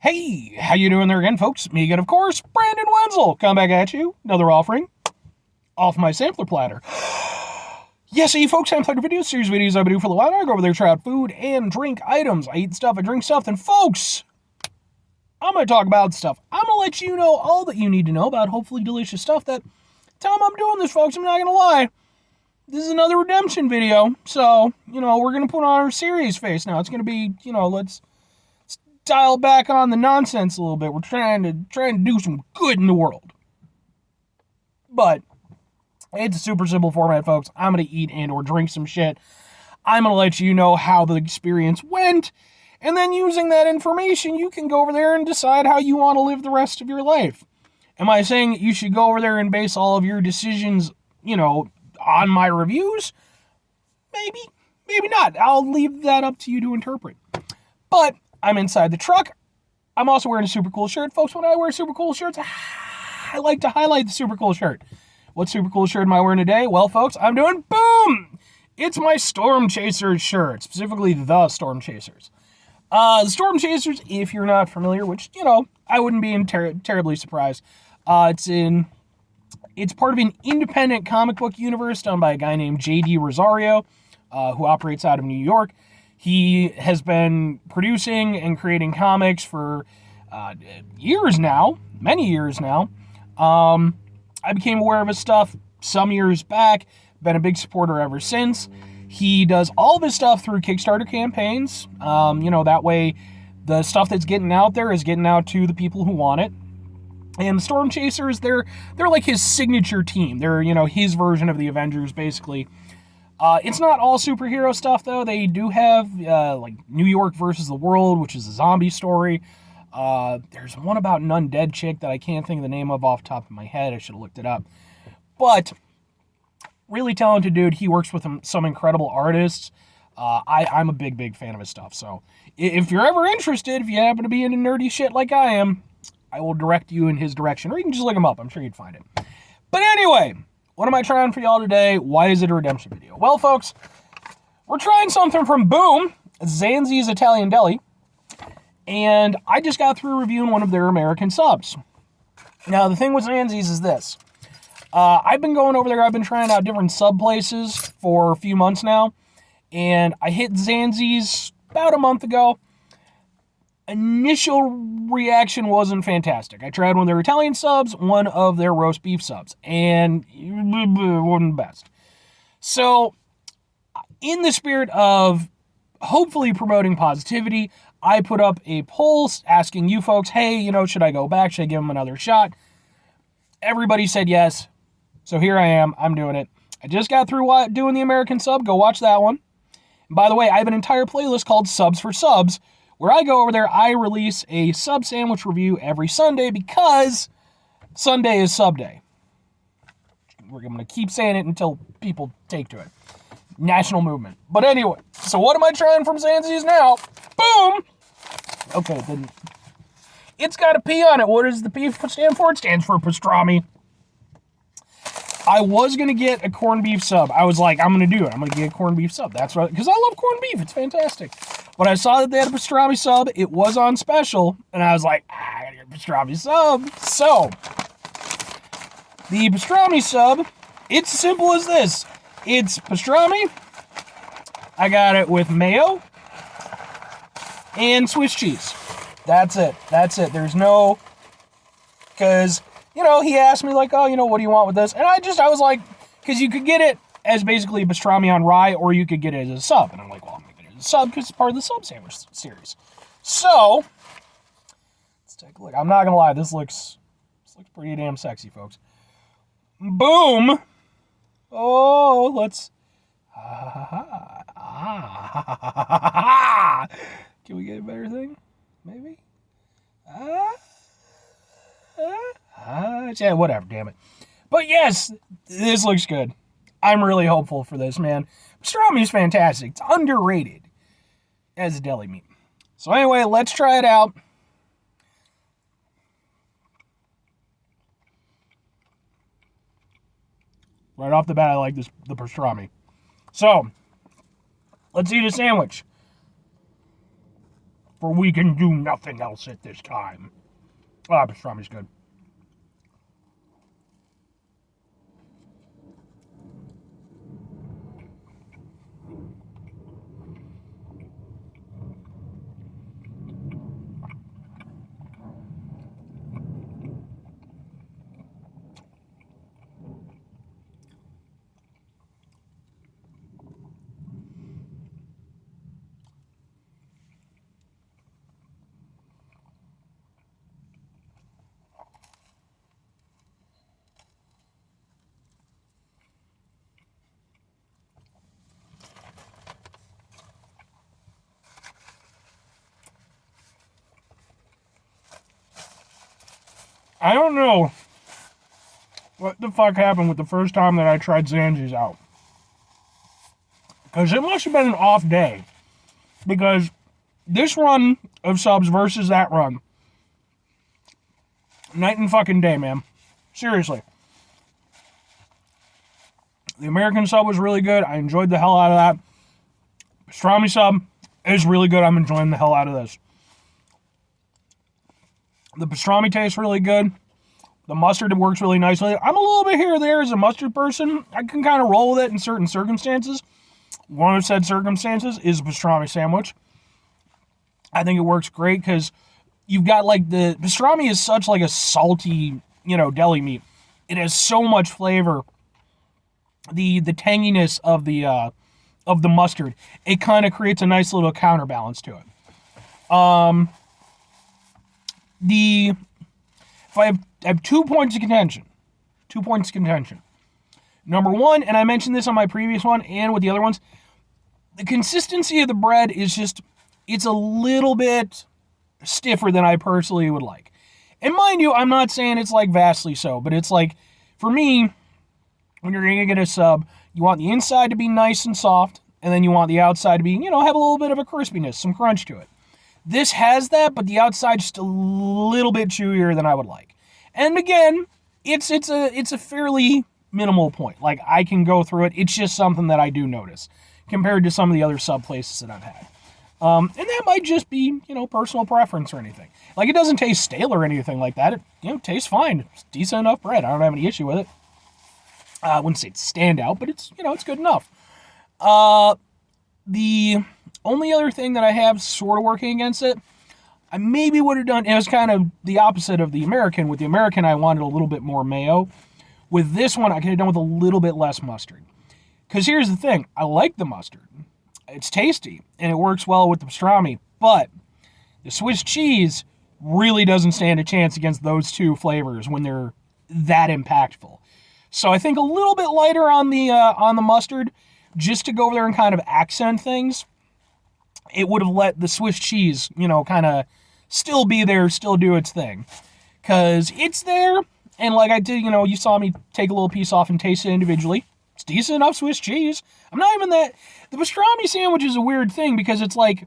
Hey, how you doing there again, folks? Me again, of course, Brandon Wenzel. Come back at you. Another offering off my sampler platter. Yes, you folks, sampler videos, series videos I've been doing for a while. I go over there, try out food and drink items. I eat stuff, I drink stuff, and folks, I'm going to talk about stuff. I'm going to let you know all that you need to know about hopefully delicious stuff that time I'm doing this, folks, I'm not going to lie. This is another redemption video, so, we're going to put on our serious face now. It's going to be, let's dial back on the nonsense a little bit. We're trying to do some good in the world. But it's a super simple format, folks. I'm going to eat and or drink some shit. I'm going to let you know how the experience went. And then using that information, you can go over there and decide how you want to live the rest of your life. Am I saying that you should go over there and base all of your decisions, on my reviews? Maybe. Maybe not. I'll leave that up to you to interpret. But I'm inside the truck. I'm also wearing a super cool shirt. Folks, when I wear super cool shirts, I like to highlight the super cool shirt. What super cool shirt am I wearing today? Well, folks, I'm doing boom! It's my Storm Chasers shirt, specifically the Storm Chasers. The Storm Chasers, if you're not familiar, which, I wouldn't be terribly surprised. It's part of an independent comic book universe done by a guy named J.D. Rosario, who operates out of New York. He has been producing and creating comics for years now, many years now. I became aware of his stuff some years back, been a big supporter ever since. He does all of his stuff through Kickstarter campaigns. That way the stuff that's getting out there is getting out to the people who want it. And the Storm Chasers, they're like his signature team. They're, his version of the Avengers, basically. It's not all superhero stuff, though. They do have, New York versus the World, which is a zombie story. There's one about an undead chick that I can't think of the name of off the top of my head. I should have looked it up. But, really talented dude. He works with some incredible artists. I'm a big fan of his stuff. So, if you're ever interested, if you happen to be into nerdy shit like I am, I will direct you in his direction. Or you can just look him up. I'm sure you'd find it. But anyway, what am I trying for y'all today? Why is it a redemption video? Well, folks, we're trying something from Boom, Zanzi's Italian Deli, and I just got through reviewing one of their American subs. Now, the thing with Zanzi's is this. I've been going over there, I've been trying out different sub places for a few months now, and I hit Zanzi's about a month ago. Initial reaction wasn't fantastic. I tried one of their Italian subs, one of their roast beef subs, and it wasn't the best. So, in the spirit of hopefully promoting positivity, I put up a poll asking you folks, hey, should I go back? Should I give them another shot? Everybody said yes. So here I am. I'm doing it. I just got through doing the American sub. Go watch that one. And by the way, I have an entire playlist called Subs for Subs, where I go over there, I release a sub sandwich review every Sunday because Sunday is SUBday. We're going to keep saying it until people take to it. National movement. But anyway, so what am I trying from Zanzi's now? Boom! Okay, then it's got a P on it. What does the P stand for? It stands for pastrami. I was going to get a corned beef sub. I was like, I'm going to do it. I'm going to get a corned beef sub. That's right, because I love corned beef. It's fantastic. But I saw that they had a pastrami sub. It was on special. And I was like, I got to get a pastrami sub. So, the pastrami sub, it's as simple as this. It's pastrami. I got it with mayo and Swiss cheese. That's it. There's no, because, he asked me like, oh, what do you want with this? And I was like, because you could get it as basically pastrami on rye, or you could get it as a sub. And I'm like, well, I'm going to get it as a sub because it's part of the sub sandwich series. So, let's take a look. I'm not going to lie, this looks pretty damn sexy, folks. Boom! Oh, let's, can we get a better thing? Maybe? Yeah, whatever, damn it. But yes, this looks good. I'm really hopeful for this, man. Pastrami is fantastic. It's underrated as a deli meat. So anyway, let's try it out. Right off the bat, I like the pastrami. So, let's eat a sandwich. for we can do nothing else at this time. Ah, pastrami's good. I don't know what the fuck happened with the first time that I tried Zanzi's out. Because it must have been an off day. Because this run of subs versus that run, night and fucking day, man. Seriously. The American sub was really good. I enjoyed the hell out of that. Pastrami sub is really good. I'm enjoying the hell out of this. The pastrami tastes really good. The mustard works really nicely. I'm a little bit here or there as a mustard person. I can kind of roll with it in certain circumstances. One of said circumstances is a pastrami sandwich. I think it works great because you've got like the pastrami is such like a salty, deli meat. It has so much flavor. The tanginess of the mustard, it kind of creates a nice little counterbalance to it. If I have 2 points of contention. 2 points of contention. Number one, and I mentioned this on my previous one and with the other ones, the consistency of the bread is just, it's a little bit stiffer than I personally would like. And mind you, I'm not saying it's like vastly so, but it's like, for me, when you're going to get a sub, you want the inside to be nice and soft, and then you want the outside to be, have a little bit of a crispiness, some crunch to it. This has that, but the outside's just a little bit chewier than I would like. And again, it's a fairly minimal point. Like, I can go through it. It's just something that I do notice compared to some of the other sub places that I've had. And that might just be, personal preference or anything. Like, it doesn't taste stale or anything like that. It, tastes fine. It's decent enough bread. I don't have any issue with it. I wouldn't say it's standout, but it's, it's good enough. The only other thing that I have sort of working against it, I maybe would have done, it was kind of the opposite of the American. With the American, I wanted a little bit more mayo. With this one, I could have done with a little bit less mustard. Because here's the thing, I like the mustard. It's tasty, and it works well with the pastrami, but the Swiss cheese really doesn't stand a chance against those two flavors when they're that impactful. So I think a little bit lighter on the mustard, just to go over there and kind of accent things. It would have let the Swiss cheese, kind of still be there, still do its thing. Because it's there, and like I did, you saw me take a little piece off and taste it individually. It's decent enough Swiss cheese. I'm not even that... The pastrami sandwich is a weird thing because it's like...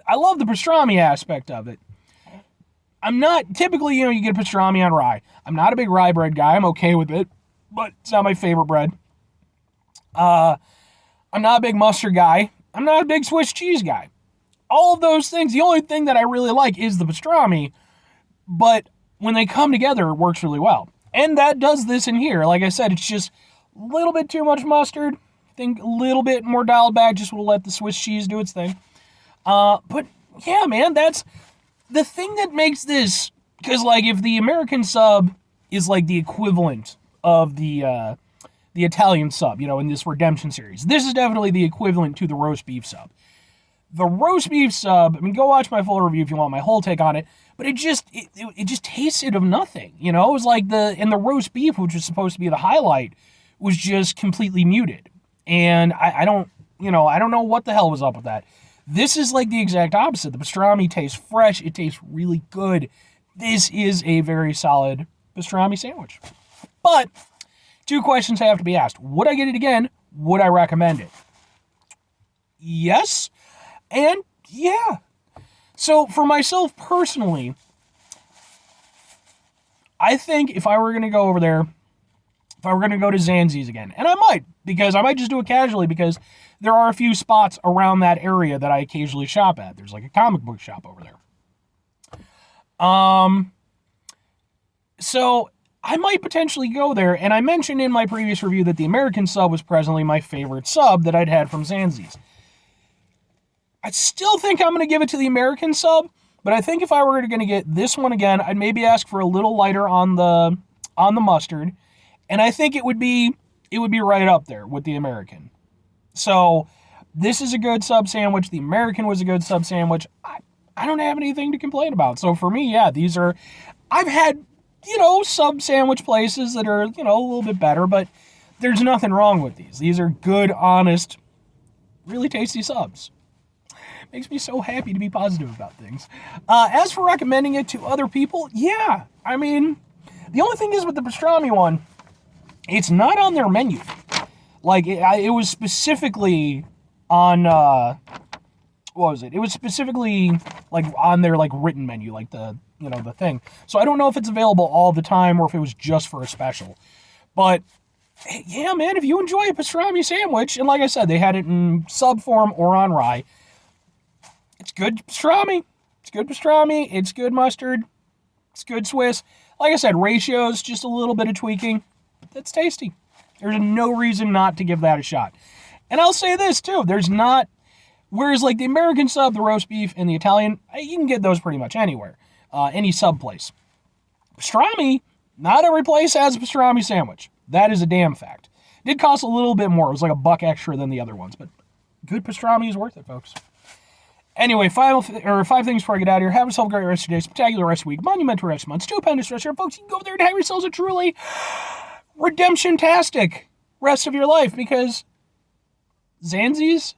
I love the pastrami aspect of it. I'm not... Typically, you get pastrami on rye. I'm not a big rye bread guy. I'm okay with it. But it's not my favorite bread. I'm not a big mustard guy. I'm not a big Swiss cheese guy. All of those things, the only thing that I really like is the pastrami, but when they come together, it works really well. And that does this in here. Like I said, it's just a little bit too much mustard. I think a little bit more dialed back just will let the Swiss cheese do its thing. But yeah, man, that's the thing that makes this, because like if the American sub is like the equivalent of the Italian sub, in this redemption series. This is definitely the equivalent to the roast beef sub. The roast beef sub, go watch my full review if you want my whole take on it, but it just tasted of nothing, It was like the roast beef, which was supposed to be the highlight, was just completely muted. And I don't know what the hell was up with that. This is like the exact opposite. The pastrami tastes fresh. It tastes really good. This is a very solid pastrami sandwich. But 2 questions have to be asked. Would I get it again? Would I recommend it? Yes, and yeah. So for myself personally, I think if I were going to go over there if I were going to go to Zanzi's again. And I might, because I might just do it casually, because there are a few spots around that area that I occasionally shop at. There's like a comic book shop over there. So I might potentially go there, and I mentioned in my previous review that the American sub was presently my favorite sub that I'd had from Zanzi's. I still think I'm going to give it to the American sub, but I think if I were going to get this one again, I'd maybe ask for a little lighter on the mustard, and I think it would be right up there with the American. So this is a good sub sandwich. The American was a good sub sandwich. I don't have anything to complain about. So for me, yeah, these are, I've had, sub sandwich places that are, a little bit better, but there's nothing wrong with these. These are good, honest, really tasty subs. Makes me so happy to be positive about things. As for recommending it to other people, yeah, I mean, the only thing is with the pastrami one, it's not on their menu. Like, it was specifically on, what was it? It was specifically, like, on their, like, written menu, like the thing. So I don't know if it's available all the time or if it was just for a special. But, yeah, man, if you enjoy a pastrami sandwich, and like I said, they had it in sub form or on rye, it's good pastrami. It's good pastrami. It's good mustard. It's good Swiss. Like I said, ratios, just a little bit of tweaking. That's tasty. There's no reason not to give that a shot. And I'll say this, too. There's not... Whereas, like, the American sub, the roast beef, and the Italian, you can get those pretty much anywhere. Any sub place. Pastrami, not every place has a pastrami sandwich. That is a damn fact. It did cost a little bit more. It was like $1 extra than the other ones. But good pastrami is worth it, folks. Anyway, 5 things before I get out of here. Have yourself a great rest of your day, spectacular rest of the week, monumental rest of the month, stupendous rest of your folks. You can go over there and have yourselves a truly redemption-tastic rest of your life, because Zanzi's,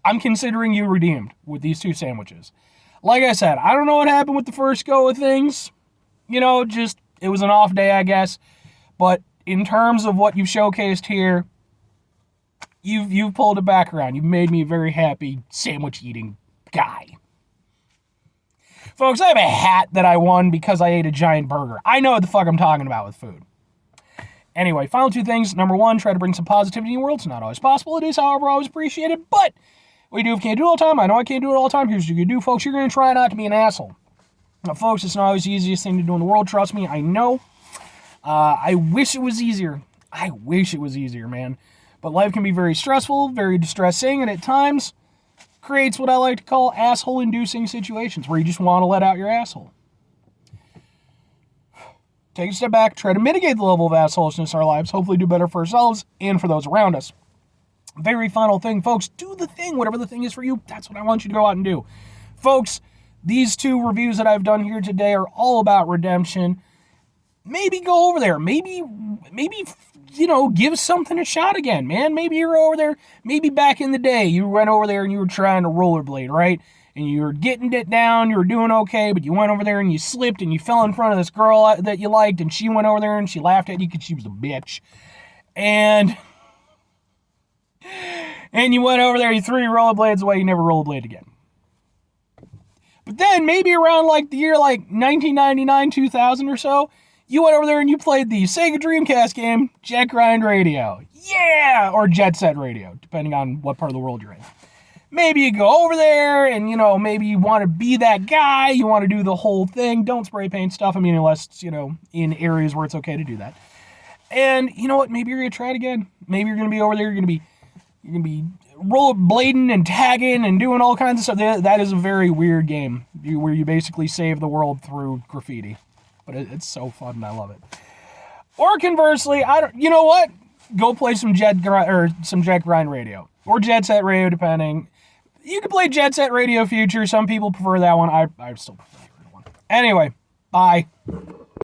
I'm considering you redeemed with these 2 sandwiches. Like I said, I don't know what happened with the first go of things. Just, it was an off day, I guess. But in terms of what you've showcased here, you've pulled it back around. You've made me a very happy sandwich-eating guy. Folks, I have a hat that I won because I ate a giant burger. I know what the fuck I'm talking about with food. Anyway, final 2 things. Number 1, try to bring some positivity in the world. It's not always possible. It is, however, always appreciated. But what you do if you can't do it all the time, I know I can't do it all the time. Here's what you can do, folks. You're going to try not to be an asshole. Now, folks, it's not always the easiest thing to do in the world. Trust me, I know. I wish it was easier. I wish it was easier, man. But life can be very stressful, very distressing, and at times creates what I like to call asshole-inducing situations where you just want to let out your asshole. Take a step back, try to mitigate the level of assholishness in our lives, hopefully do better for ourselves and for those around us. Very final thing, folks, do the thing, whatever the thing is for you, that's what I want you to go out and do. Folks, these 2 reviews that I've done here today are all about redemption. Maybe go over there, maybe give something a shot again, man. Maybe you're over there, maybe back in the day, you went over there and you were trying to rollerblade, right? And you were getting it down, you were doing okay, but you went over there and you slipped and you fell in front of this girl that you liked, and she went over there and she laughed at you because she was a bitch. And you went over there, you threw your rollerblades away, you never rollerblade again. But then, maybe around like the year like 1999, 2000 or so, you went over there and you played the Sega Dreamcast game, Jet Grind Radio. Yeah! Or Jet Set Radio, depending on what part of the world you're in. Maybe you go over there and, maybe you want to be that guy. You want to do the whole thing. Don't spray paint stuff. I mean, unless it's, in areas where it's okay to do that. And you know what? Maybe you're going to try it again. Maybe you're going to be over there. You're going to be rollerblading and tagging and doing all kinds of stuff. That is a very weird game where you basically save the world through graffiti. But it's so fun and I love it. Or conversely, you know what? Go play some Jet Grind Radio. Or Jet Set Radio, depending. You can play Jet Set Radio Future. Some people prefer that one. I still prefer the other one. Anyway, bye.